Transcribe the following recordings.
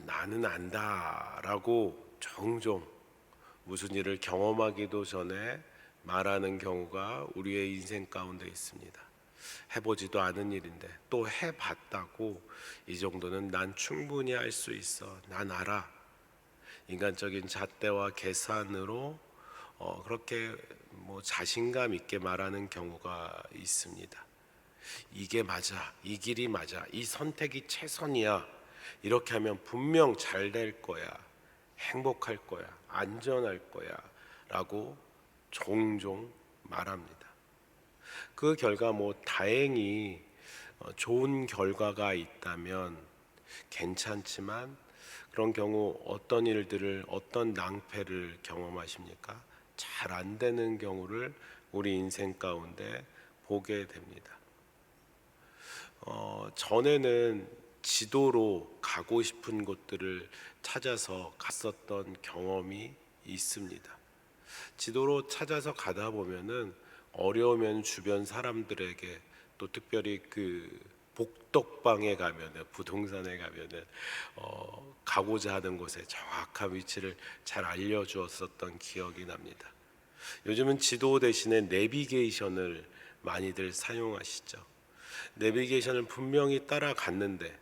나는 안다라고 종종 무슨 일을 경험하기도 전에 말하는 경우가 우리의 인생 가운데 있습니다. 해보지도 않은 일인데 또 해봤다고 이 정도는 난 충분히 할 수 있어, 난 알아. 인간적인 잣대와 계산으로 그렇게 자신감 있게 말하는 경우가 있습니다. 이게 맞아, 이 길이 맞아, 이 선택이 최선이야, 이렇게 하면 분명 잘 될 거야, 행복할 거야, 안전할 거야 라고 종종 말합니다. 그 결과 다행히 좋은 결과가 있다면 괜찮지만, 그런 경우 어떤 일들을, 어떤 낭패를 경험하십니까? 잘 안 되는 경우를 우리 인생 가운데 보게 됩니다. 전에는 지도로 가고 싶은 곳들을 찾아서 갔었던 경험이 있습니다. 지도로 찾아서 가다 보면은 어려우면 주변 사람들에게, 또 특별히 그 복덕방에 가면은, 부동산에 가면은 가고자 하는 곳의 정확한 위치를 잘 알려주었었던 기억이 납니다. 요즘은 지도 대신에 내비게이션을 많이들 사용하시죠. 내비게이션을 분명히 따라갔는데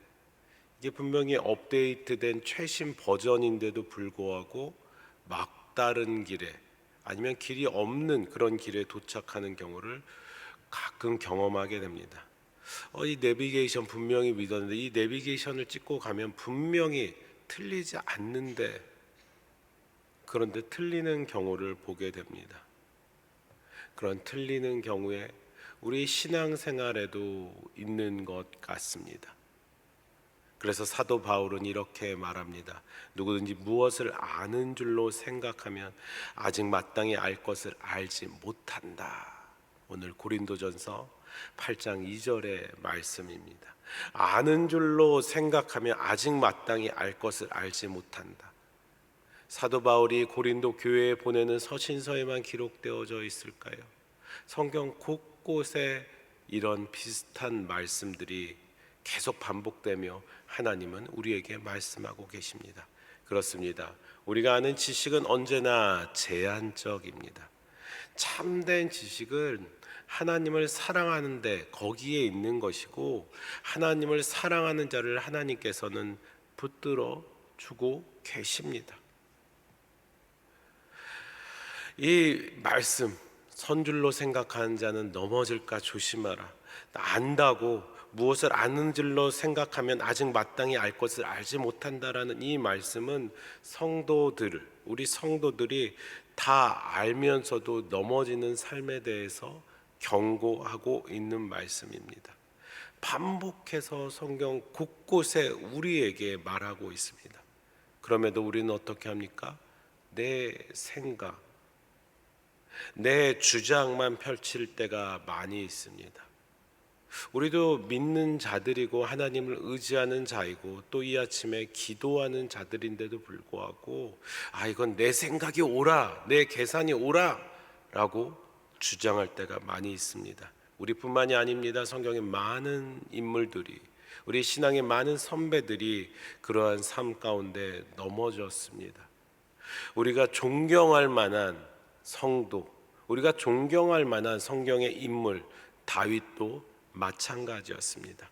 이게 분명히 업데이트된 최신 버전인데도 불구하고 막다른 길에, 아니면 길이 없는 그런 길에 도착하는 경우를 가끔 경험하게 됩니다. 이 내비게이션 분명히 믿었는데 이 내비게이션을 찍고 가면 분명히 틀리지 않는데, 그런데 틀리는 경우를 보게 됩니다. 그런 틀리는 경우에 우리 신앙생활에도 있는 것 같습니다. 그래서 사도 바울은 이렇게 말합니다. 누구든지 무엇을 아는 줄로 생각하면 아직 마땅히 알 것을 알지 못한다. 오늘 고린도전서 8장 2절의 말씀입니다. 아는 줄로 생각하면 아직 마땅히 알 것을 알지 못한다. 사도 바울이 고린도 교회에 보내는 서신서에만 기록되어져 있을까요? 성경 곳곳에 이런 비슷한 말씀들이 계속 반복되며 하나님은 우리에게 말씀하고 계십니다. 그렇습니다. 우리가 아는 지식은 언제나 제한적입니다. 참된 지식은 하나님을 사랑하는데 거기에 있는 것이고, 하나님을 사랑하는 자를 하나님께서는 붙들어 주고 계십니다. 이 말씀, 선줄로 생각하는 자는 넘어질까 조심하라. 안다고, 무엇을 아는 줄로 생각하면 아직 마땅히 알 것을 알지 못한다라는 이 말씀은 우리 성도들이 다 알면서도 넘어지는 삶에 대해서 경고하고 있는 말씀입니다. 반복해서 성경 곳곳에 우리에게 말하고 있습니다. 그럼에도 우리는 어떻게 합니까? 내 생각, 내 주장만 펼칠 때가 많이 있습니다. 우리도 믿는 자들이고 하나님을 의지하는 자이고 또 이 아침에 기도하는 자들인데도 불구하고 이건 내 생각이 옳아, 내 계산이 옳아 라고 주장할 때가 많이 있습니다. 우리뿐만이 아닙니다. 성경의 많은 인물들이, 우리 신앙의 많은 선배들이 그러한 삶 가운데 넘어졌습니다. 우리가 존경할 만한 성도, 우리가 존경할 만한 성경의 인물 다윗도 마찬가지였습니다.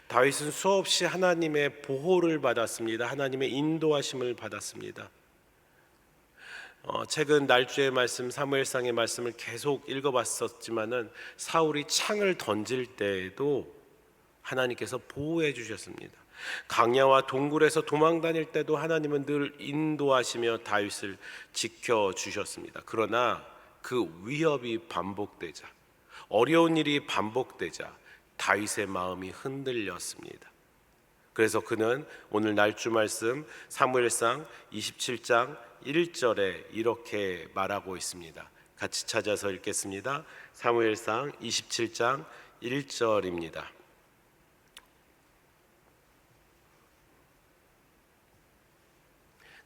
다윗은 수없이 하나님의 보호를 받았습니다. 하나님의 인도하심을 받았습니다. 최근 날주의 말씀, 사무엘상의 말씀을 계속 읽어봤었지만은 사울이 창을 던질 때에도 하나님께서 보호해 주셨습니다. 강야와 동굴에서 도망 다닐 때도 하나님은 늘 인도하시며 다윗을 지켜 주셨습니다. 그러나 그 위협이 반복되자, 어려운 일이 반복되자 다윗의 마음이 흔들렸습니다. 그래서 그는 오늘 날주 말씀 사무엘상 27장 1절에 이렇게 말하고 있습니다. 같이 찾아서 읽겠습니다. 사무엘상 27장 1절입니다.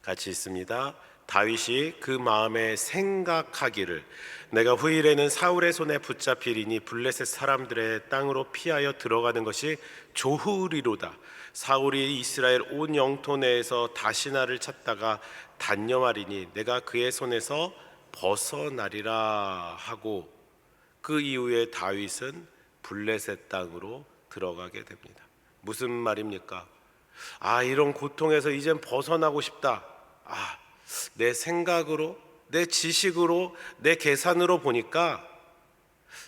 같이 있습니다. 다윗이 그 마음에 생각하기를 내가 후일에는 사울의 손에 붙잡히리니 블레셋 사람들의 땅으로 피하여 들어가는 것이 좋으리로다. 사울이 이스라엘 온 영토 내에서 다시 나를 찾다가 단념하리니 내가 그의 손에서 벗어나리라 하고, 그 이후에 다윗은 블레셋 땅으로 들어가게 됩니다. 무슨 말입니까? 이런 고통에서 이젠 벗어나고 싶다. 내 생각으로, 내 지식으로, 내 계산으로 보니까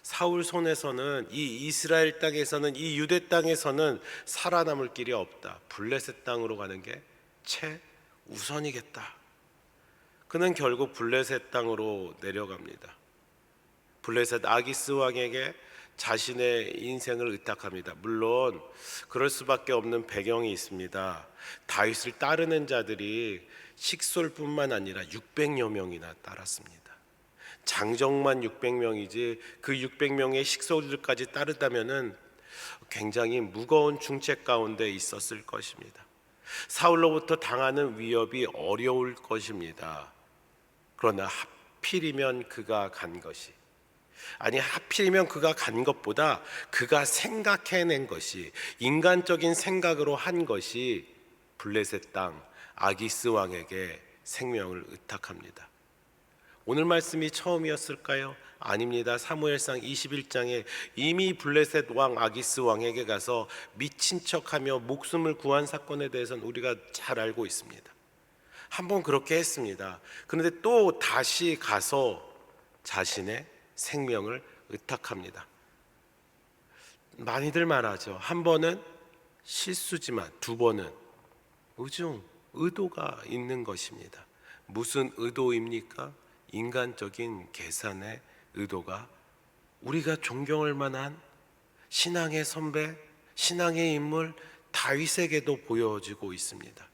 사울 손에서는, 이 이스라엘 땅에서는, 이 유대 땅에서는 살아남을 길이 없다. 블레셋 땅으로 가는 게 최우선이겠다. 그는 결국 블레셋 땅으로 내려갑니다. 블레셋 아기스 왕에게 자신의 인생을 의탁합니다. 물론 그럴 수밖에 없는 배경이 있습니다. 다윗을 따르는 자들이 식솔뿐만 아니라 600여 명이나 따랐습니다. 장정만 600명이지 그 600명의 식솔들까지 따르다면은 굉장히 무거운 중책 가운데 있었을 것입니다. 사울로부터 당하는 위협이 어려울 것입니다. 그러나 하필이면 그가 간 것이, 하필이면 그가 간 것보다 그가 생각해낸 것이, 인간적인 생각으로 한 것이 블레셋 땅 아기스 왕에게 생명을 의탁합니다. 오늘 말씀이 처음이었을까요? 아닙니다. 사무엘상 21장에 이미 블레셋 왕 아기스 왕에게 가서 미친 척하며 목숨을 구한 사건에 대해서는 우리가 잘 알고 있습니다. 한번 그렇게 했습니다. 그런데 또 다시 가서 자신의 생명을 의탁합니다. 많이들 말하죠. 한 번은 실수지만 두 번은 의도가 있는 것입니다. 무슨 의도입니까? 인간적인 계산의 의도가 우리가 존경할 만한 신앙의 선배, 신앙의 인물 다윗에게도 보여지고 있습니다.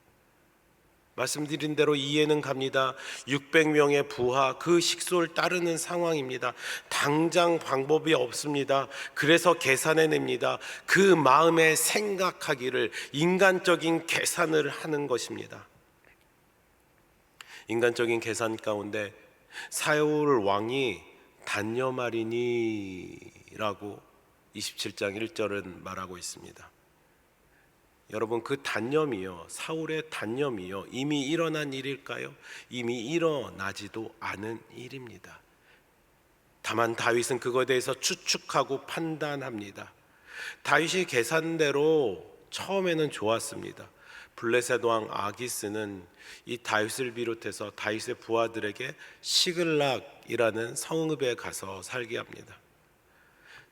말씀드린 대로 이해는 갑니다. 600명의 부하, 그 식솔 따르는 상황입니다. 당장 방법이 없습니다. 그래서 계산해냅니다. 그 마음에 생각하기를, 인간적인 계산을 하는 것입니다. 인간적인 계산 가운데 사울 왕이 단념하리니 라고 27장 1절은 말하고 있습니다. 여러분, 그 단념이요, 사울의 단념이요, 이미 일어난 일일까요? 이미 일어나지도 않은 일입니다. 다만 다윗은 그것에 대해서 추측하고 판단합니다. 다윗이 계산대로 처음에는 좋았습니다. 블레셋 왕 아기스는 이 다윗을 비롯해서 다윗의 부하들에게 시글락이라는 성읍에 가서 살게 합니다.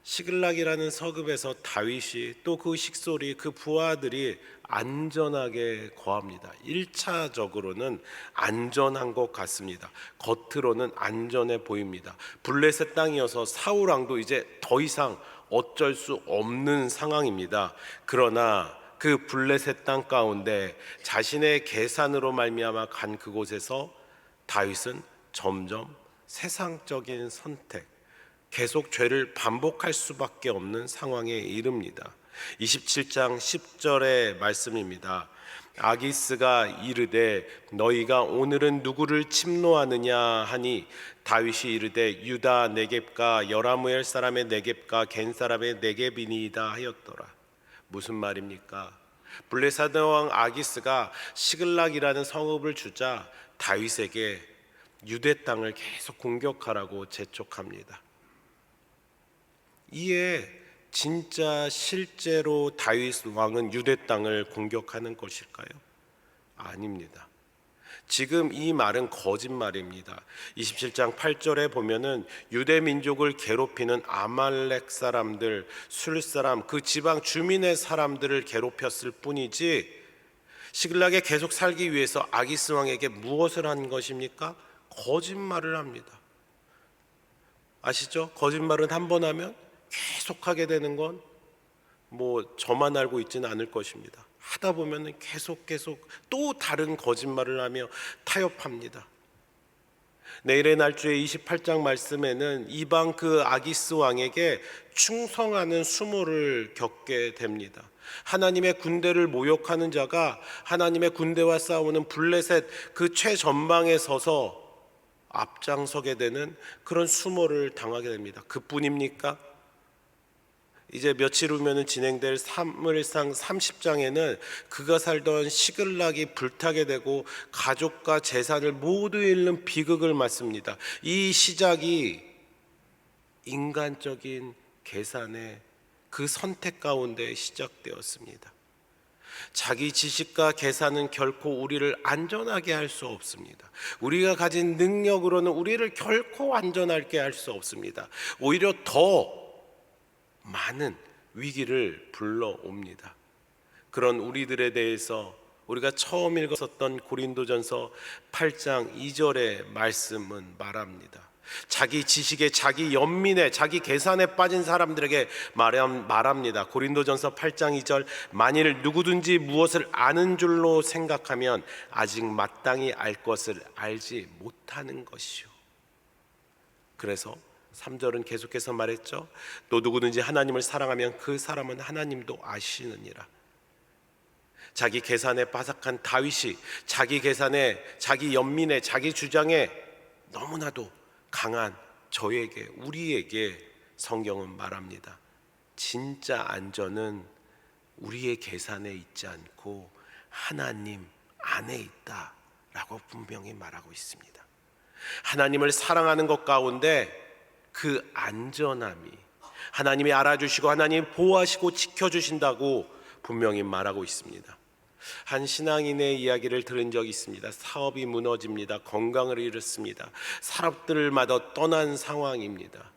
시글락이라는 성읍에서 다윗이, 또 그 식솔이, 그 부하들이 안전하게 거합니다. 1차적으로는 안전한 것 같습니다. 겉으로는 안전해 보입니다. 블레셋 땅이어서 사울 왕도 이제 더 이상 어쩔 수 없는 상황입니다. 그러나 그 블레셋 땅 가운데 자신의 계산으로 말미암아 간 그곳에서 다윗은 점점 세상적인 선택, 계속 죄를 반복할 수밖에 없는 상황에 이릅니다. 27장 10절의 말씀입니다. 아기스가 이르되 너희가 오늘은 누구를 침노하느냐 하니 다윗이 이르되 유다 네겝과 여라무엘 사람의 네겝과 겐 사람의 네겝이니이다 하였더라. 무슨 말입니까? 블레셋 왕 아기스가 시글락이라는 성읍을 주자 다윗에게 유대 땅을 계속 공격하라고 재촉합니다. 이에 진짜 실제로 다윗 왕은 유대 땅을 공격하는 것일까요? 아닙니다. 지금 이 말은 거짓말입니다. 27장 8절에 보면은 유대 민족을 괴롭히는 아말렉 사람들, 술 사람, 그 지방 주민의 사람들을 괴롭혔을 뿐이지 시글락에 계속 살기 위해서 아기스 왕에게 무엇을 한 것입니까? 거짓말을 합니다. 아시죠? 거짓말은 한 번 하면 계속하게 되는 건 저만 알고 있지는 않을 것입니다. 하다 보면 계속 또 다른 거짓말을 하며 타협합니다. 내일의 날주의 28장 말씀에는 이방 그 아기스 왕에게 충성하는 수모를 겪게 됩니다. 하나님의 군대를 모욕하는 자가 하나님의 군대와 싸우는 블레셋 그 최전방에 서서 앞장서게 되는 그런 수모를 당하게 됩니다. 그뿐입니까? 이제 며칠 후면 진행될 사무엘상 30장에는 그가 살던 시글락이 불타게 되고 가족과 재산을 모두 잃는 비극을 맞습니다. 이 시작이 인간적인 계산의 그 선택 가운데 시작되었습니다. 자기 지식과 계산은 결코 우리를 안전하게 할 수 없습니다. 우리가 가진 능력으로는 우리를 결코 안전하게 할 수 없습니다. 오히려 더 많은 위기를 불러옵니다. 그런 우리들에 대해서 우리가 처음 읽었었던 고린도전서 8장 2절의 말씀은 말합니다. 자기 지식에, 자기 연민에, 자기 계산에 빠진 사람들에게 말합니다. 고린도전서 8장 2절, 만일 누구든지 무엇을 아는 줄로 생각하면 아직 마땅히 알 것을 알지 못하는 것이요. 그래서 3절은 계속해서 말했죠. 또 누구든지 하나님을 사랑하면 그 사람은 하나님도 아시느니라. 자기 계산에 빠삭한 다윗이 자기 계산에, 자기 연민에, 자기 주장에 너무나도 강한 저에게, 우리에게 성경은 말합니다. 진짜 안전은 우리의 계산에 있지 않고 하나님 안에 있다라고 분명히 말하고 있습니다. 하나님을 사랑하는 것 가운데 그 안전함이 하나님이 알아주시고 하나님이 보호하시고 지켜주신다고 분명히 말하고 있습니다. 한 신앙인의 이야기를 들은 적이 있습니다. 사업이 무너집니다. 건강을 잃었습니다. 사람들마다 떠난 상황입니다.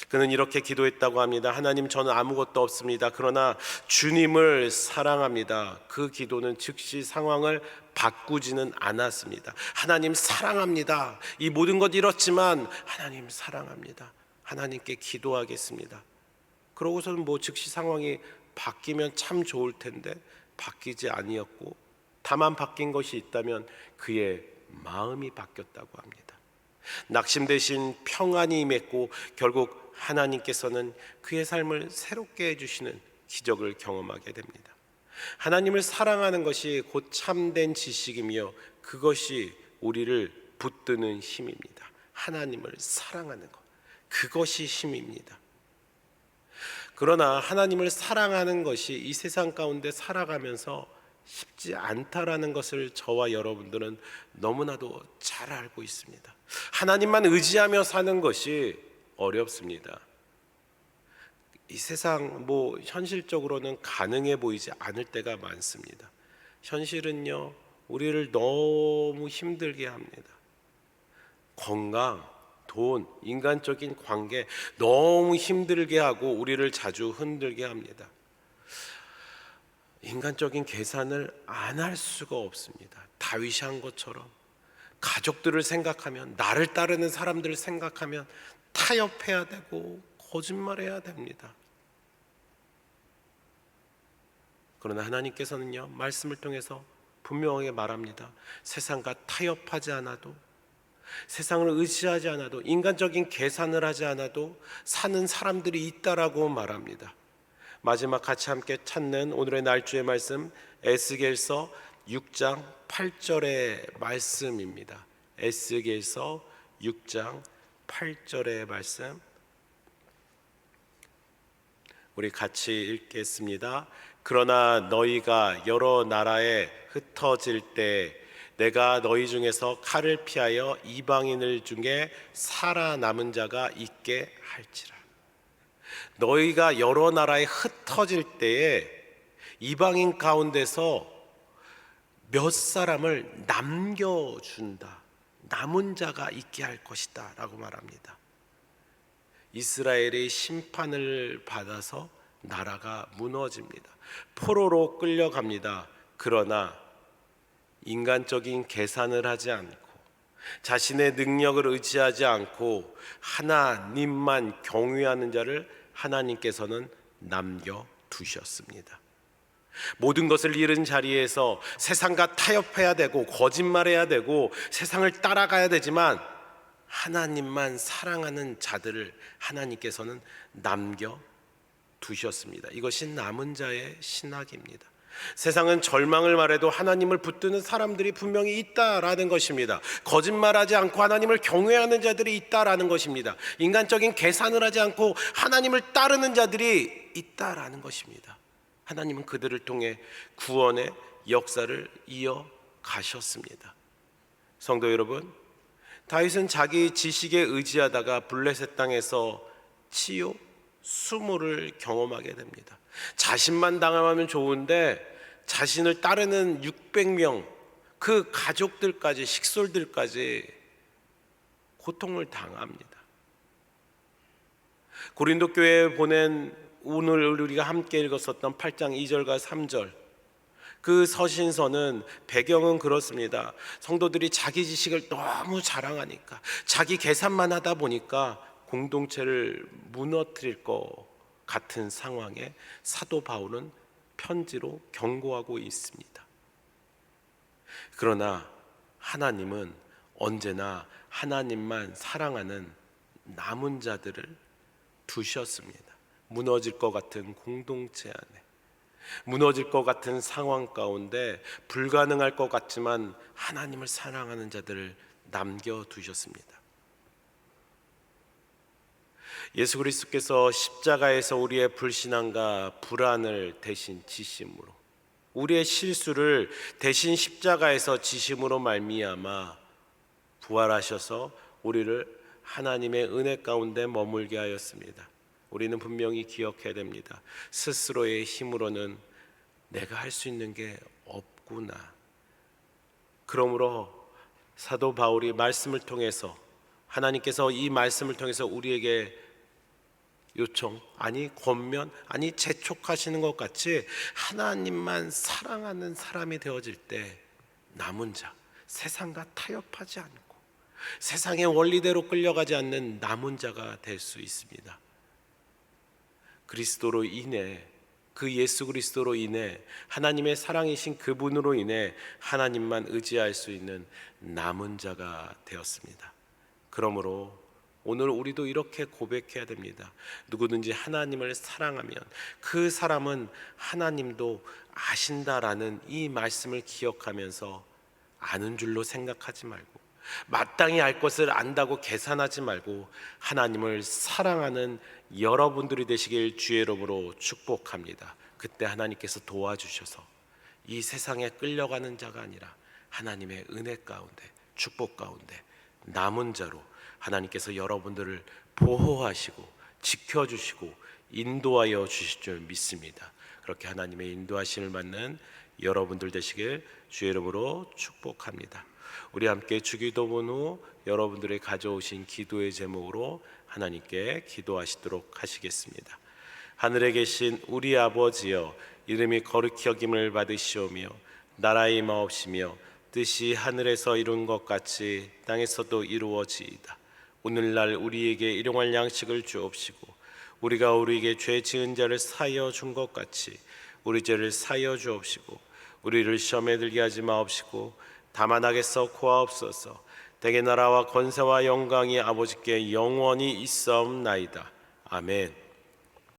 그는 이렇게 기도했다고 합니다. 하나님, 저는 아무것도 없습니다. 그러나 주님을 사랑합니다. 그 기도는 즉시 상황을 바꾸지는 않았습니다. 하나님 사랑합니다. 이 모든 것 잃었지만 하나님 사랑합니다. 하나님께 기도하겠습니다. 그러고서는 즉시 상황이 바뀌면 참 좋을 텐데 바뀌지 아니었고, 다만 바뀐 것이 있다면 그의 마음이 바뀌었다고 합니다. 낙심 대신 평안이 임했고 결국 하나님께서는 그의 삶을 새롭게 해주시는 기적을 경험하게 됩니다. 하나님을 사랑하는 것이 곧 참된 지식이며 그것이 우리를 붙드는 힘입니다. 하나님을 사랑하는 것, 그것이 힘입니다. 그러나 하나님을 사랑하는 것이 이 세상 가운데 살아가면서 쉽지 않다라는 것을 저와 여러분들은 너무나도 잘 알고 있습니다. 하나님만 의지하며 사는 것이 어렵습니다. 이 세상 현실적으로는 가능해 보이지 않을 때가 많습니다. 현실은요, 우리를 너무 힘들게 합니다. 건강, 돈, 인간적인 관계 너무 힘들게 하고 우리를 자주 흔들게 합니다. 인간적인 계산을 안 할 수가 없습니다. 다윗이 한 것처럼 가족들을 생각하면, 나를 따르는 사람들을 생각하면 타협해야 되고 거짓말해야 됩니다. 그러나 하나님께서는요, 말씀을 통해서 분명하게 말합니다. 세상과 타협하지 않아도, 세상을 의지하지 않아도, 인간적인 계산을 하지 않아도 사는 사람들이 있다라고 말합니다. 마지막 같이 함께 찾는 오늘의 날주의 말씀, 에스겔서 6장 8절의 말씀입니다. 에스겔서 6장 8절의 말씀, 우리 같이 읽겠습니다. 그러나 너희가 여러 나라에 흩어질 때 내가 너희 중에서 칼을 피하여 이방인을 중에 살아남은 자가 있게 할지라. 너희가 여러 나라에 흩어질 때에 이방인 가운데서 몇 사람을 남겨준다, 남은 자가 있게 할 것이다 라고 말합니다. 이스라엘의 심판을 받아서 나라가 무너집니다. 포로로 끌려갑니다. 그러나 인간적인 계산을 하지 않고 자신의 능력을 의지하지 않고 하나님만 경외하는 자를 하나님께서는 남겨두셨습니다. 모든 것을 잃은 자리에서 세상과 타협해야 되고 거짓말해야 되고 세상을 따라가야 되지만 하나님만 사랑하는 자들을 하나님께서는 남겨 두셨습니다. 이것이 남은 자의 신학입니다. 세상은 절망을 말해도 하나님을 붙드는 사람들이 분명히 있다라는 것입니다. 거짓말하지 않고 하나님을 경외하는 자들이 있다라는 것입니다. 인간적인 계산을 하지 않고 하나님을 따르는 자들이 있다라는 것입니다. 하나님은 그들을 통해 구원의 역사를 이어가셨습니다. 성도 여러분, 다윗은 자기 지식에 의지하다가 블레셋 땅에서 치유, 수모를 경험하게 됩니다. 자신만 당하면 좋은데 자신을 따르는 600명 그 가족들까지, 식솔들까지 고통을 당합니다. 고린도 교회에 보낸 오늘 우리가 함께 읽었었던 8장 2절과 3절 그 서신서는 배경은 그렇습니다. 성도들이 자기 지식을 너무 자랑하니까, 자기 계산만 하다 보니까 공동체를 무너뜨릴 것 같은 상황에 사도 바울은 편지로 경고하고 있습니다. 그러나 하나님은 언제나 하나님만 사랑하는 남은 자들을 두셨습니다. 무너질 것 같은 공동체 안에, 무너질 것 같은 상황 가운데 불가능할 것 같지만 하나님을 사랑하는 자들을 남겨두셨습니다. 예수 그리스도께서 십자가에서 우리의 불신앙과 불안을 대신 지심으로, 우리의 실수를 대신 십자가에서 지심으로 말미암아 부활하셔서 우리를 하나님의 은혜 가운데 머물게 하였습니다. 우리는 분명히 기억해야 됩니다. 스스로의 힘으로는 내가 할 수 있는 게 없구나. 그러므로 사도 바울이 말씀을 통해서, 하나님께서 이 말씀을 통해서 우리에게 요청, 아니 권면, 아니 재촉하시는 것 같이 하나님만 사랑하는 사람이 되어질 때 남은 자, 세상과 타협하지 않고 세상의 원리대로 끌려가지 않는 남은 자가 될 수 있습니다. 그리스도로 인해, 그 예수 그리스도로 인해, 하나님의 사랑이신 그분으로 인해 하나님만 의지할 수 있는 남은 자가 되었습니다. 그러므로 오늘 우리도 이렇게 고백해야 됩니다. 누구든지 하나님을 사랑하면 그 사람은 하나님도 아신다라는 이 말씀을 기억하면서 아는 줄로 생각하지 말고, 마땅히 알 것을 안다고 계산하지 말고 하나님을 사랑하는 여러분들이 되시길 주의 이름으로 축복합니다. 그때 하나님께서 도와주셔서 이 세상에 끌려가는 자가 아니라 하나님의 은혜 가운데, 축복 가운데 남은 자로 하나님께서 여러분들을 보호하시고 지켜주시고 인도하여 주실 줄 믿습니다. 그렇게 하나님의 인도하심을 받는 여러분들 되시길 주의 이름으로 축복합니다. 우리 함께 주기도문 후 여러분들이 가져오신 기도의 제목으로 하나님께 기도하시도록 하시겠습니다. 하늘에 계신 우리 아버지여, 이름이 거룩히 여김을 받으시오며 나라의 임하옵시며 뜻이 하늘에서 이룬 것 같이 땅에서도 이루어지이다. 오늘날 우리에게 일용할 양식을 주옵시고 우리가 우리에게 죄 지은 자를 사하여 준 것 같이 우리 죄를 사하여 주옵시고 우리를 시험에 들게 하지 마옵시고 다만 악에서 구하옵소서. 대개 나라와 권세와 영광이 아버지께 영원히 있사옵나이다. 아멘.